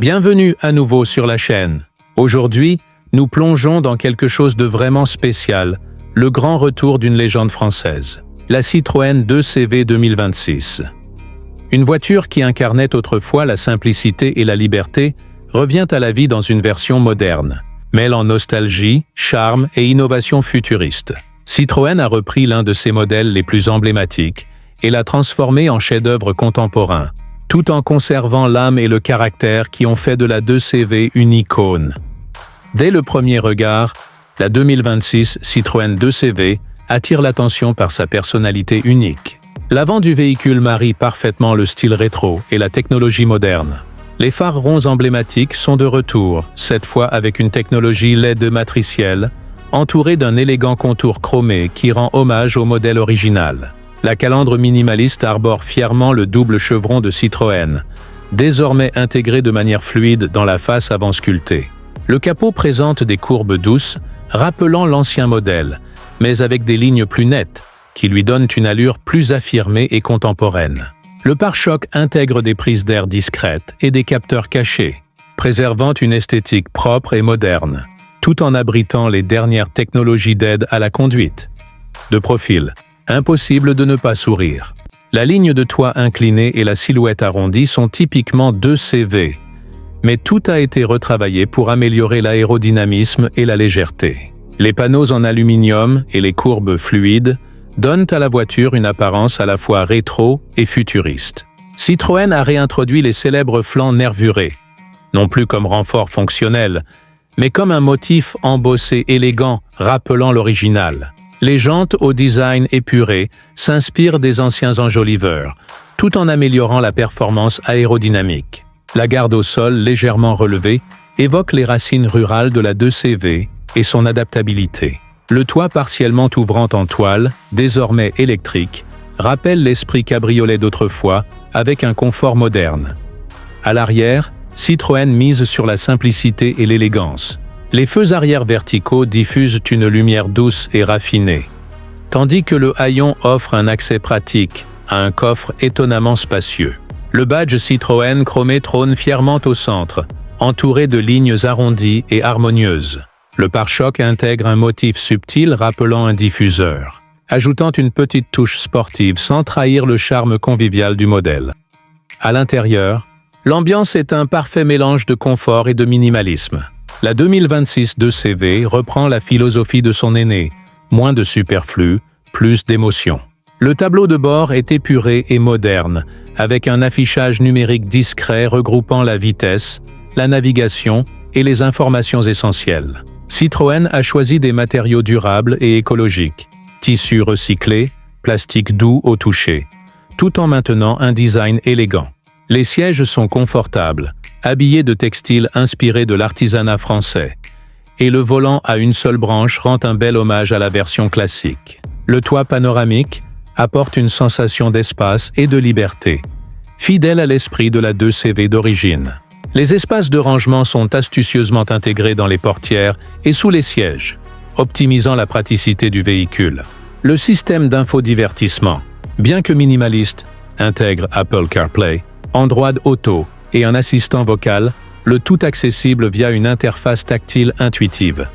Bienvenue à nouveau sur la chaîne. Aujourd'hui, nous plongeons dans quelque chose de vraiment spécial, le grand retour d'une légende française, la Citroën 2CV 2026. Une voiture qui incarnait autrefois la simplicité et la liberté revient à la vie dans une version moderne, mêlant nostalgie, charme et innovation futuriste. Citroën a repris l'un de ses modèles les plus emblématiques et l'a transformé en chef-d'œuvre contemporain, tout en conservant l'âme et le caractère qui ont fait de la 2CV une icône. Dès le premier regard, la 2026 Citroën 2CV attire l'attention par sa personnalité unique. L'avant du véhicule marie parfaitement le style rétro et la technologie moderne. Les phares ronds emblématiques sont de retour, cette fois avec une technologie LED matricielle, entourée d'un élégant contour chromé qui rend hommage au modèle original. La calandre minimaliste arbore fièrement le double chevron de Citroën, désormais intégré de manière fluide dans la face avant sculptée. Le capot présente des courbes douces, rappelant l'ancien modèle, mais avec des lignes plus nettes, qui lui donnent une allure plus affirmée et contemporaine. Le pare-choc intègre des prises d'air discrètes et des capteurs cachés, préservant une esthétique propre et moderne, tout en abritant les dernières technologies d'aide à la conduite. De profil, impossible de ne pas sourire. La ligne de toit inclinée et la silhouette arrondie sont typiquement 2CV, mais tout a été retravaillé pour améliorer l'aérodynamisme et la légèreté. Les panneaux en aluminium et les courbes fluides donnent à la voiture une apparence à la fois rétro et futuriste. Citroën a réintroduit les célèbres flancs nervurés, non plus comme renfort fonctionnel, mais comme un motif embossé élégant rappelant l'original. Les jantes au design épuré s'inspirent des anciens enjoliveurs, tout en améliorant la performance aérodynamique. La garde au sol légèrement relevée évoque les racines rurales de la 2CV et son adaptabilité. Le toit partiellement ouvrant en toile, désormais électrique, rappelle l'esprit cabriolet d'autrefois avec un confort moderne. À l'arrière, Citroën mise sur la simplicité et l'élégance. Les feux arrière verticaux diffusent une lumière douce et raffinée, tandis que le haillon offre un accès pratique à un coffre étonnamment spacieux. Le badge Citroën chromé trône fièrement au centre, entouré de lignes arrondies et harmonieuses. Le pare-choc intègre un motif subtil rappelant un diffuseur, ajoutant une petite touche sportive sans trahir le charme convivial du modèle. À l'intérieur, l'ambiance est un parfait mélange de confort et de minimalisme. La 2026 2CV reprend la philosophie de son aîné, moins de superflu, plus d'émotion. Le tableau de bord est épuré et moderne, avec un affichage numérique discret regroupant la vitesse, la navigation et les informations essentielles. Citroën a choisi des matériaux durables et écologiques, tissus recyclés, plastique doux au toucher, tout en maintenant un design élégant. Les sièges sont confortables, habillés de textiles inspirés de l'artisanat français, et le volant à une seule branche rend un bel hommage à la version classique. Le toit panoramique apporte une sensation d'espace et de liberté, fidèle à l'esprit de la 2CV d'origine. Les espaces de rangement sont astucieusement intégrés dans les portières et sous les sièges, optimisant la praticité du véhicule. Le système d'infodivertissement, bien que minimaliste, intègre Apple CarPlay, Android Auto et un assistant vocal, le tout accessible via une interface tactile intuitive.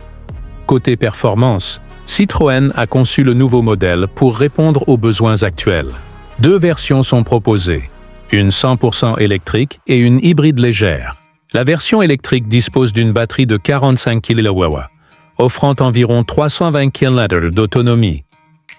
Côté performance, Citroën a conçu le nouveau modèle pour répondre aux besoins actuels. Deux versions sont proposées, une 100% électrique et une hybride légère. La version électrique dispose d'une batterie de 45 kWh, offrant environ 320 km d'autonomie,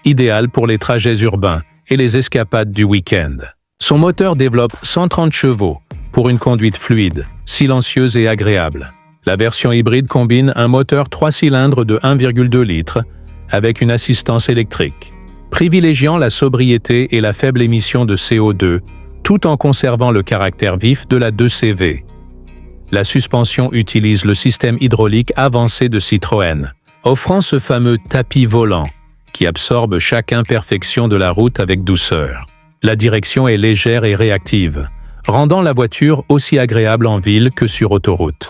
idéale pour les trajets urbains et les escapades du week-end. Son moteur développe 130 chevaux pour une conduite fluide, silencieuse et agréable. La version hybride combine un moteur 3 cylindres de 1,2 litres avec une assistance électrique, privilégiant la sobriété et la faible émission de CO2, tout en conservant le caractère vif de la 2CV. La suspension utilise le système hydraulique avancé de Citroën, offrant ce fameux tapis volant qui absorbe chaque imperfection de la route avec douceur. La direction est légère et réactive, rendant la voiture aussi agréable en ville que sur autoroute.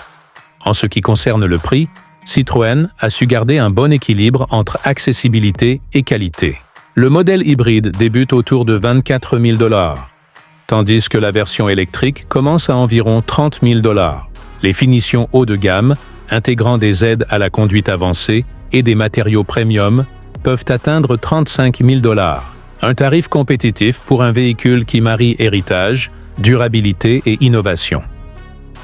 En ce qui concerne le prix, Citroën a su garder un bon équilibre entre accessibilité et qualité. Le modèle hybride débute autour de 24 000 $, tandis que la version électrique commence à environ 30 000 $. Les finitions haut de gamme, intégrant des aides à la conduite avancée et des matériaux premium, peuvent atteindre 35 000 $. Un tarif compétitif pour un véhicule qui marie héritage, durabilité et innovation.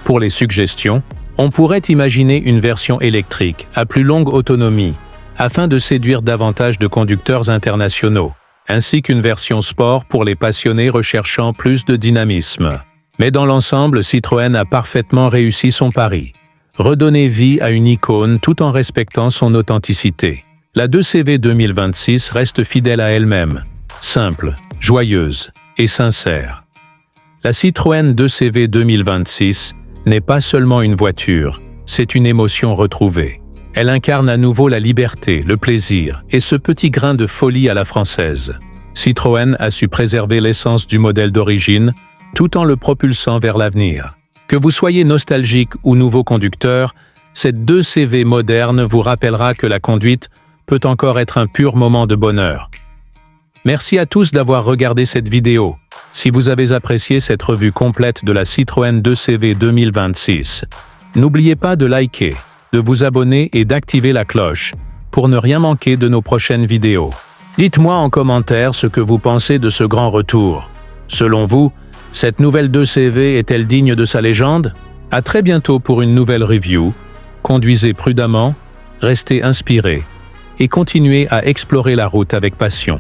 Pour les suggestions, on pourrait imaginer une version électrique à plus longue autonomie, afin de séduire davantage de conducteurs internationaux, ainsi qu'une version sport pour les passionnés recherchant plus de dynamisme. Mais dans l'ensemble, Citroën a parfaitement réussi son pari. Redonner vie à une icône tout en respectant son authenticité. La 2CV 2026 reste fidèle à elle-même, simple, joyeuse et sincère. La Citroën 2CV 2026 n'est pas seulement une voiture, c'est une émotion retrouvée. Elle incarne à nouveau la liberté, le plaisir et ce petit grain de folie à la française. Citroën a su préserver l'essence du modèle d'origine, tout en le propulsant vers l'avenir. Que vous soyez nostalgique ou nouveau conducteur, cette 2CV moderne vous rappellera que la conduite peut encore être un pur moment de bonheur. Merci à tous d'avoir regardé cette vidéo. Si vous avez apprécié cette revue complète de la Citroën 2CV 2026, n'oubliez pas de liker, de vous abonner et d'activer la cloche pour ne rien manquer de nos prochaines vidéos. Dites-moi en commentaire ce que vous pensez de ce grand retour. Selon vous, cette nouvelle 2CV est-elle digne de sa légende? À très bientôt pour une nouvelle review. Conduisez prudemment, restez inspirés et continuez à explorer la route avec passion.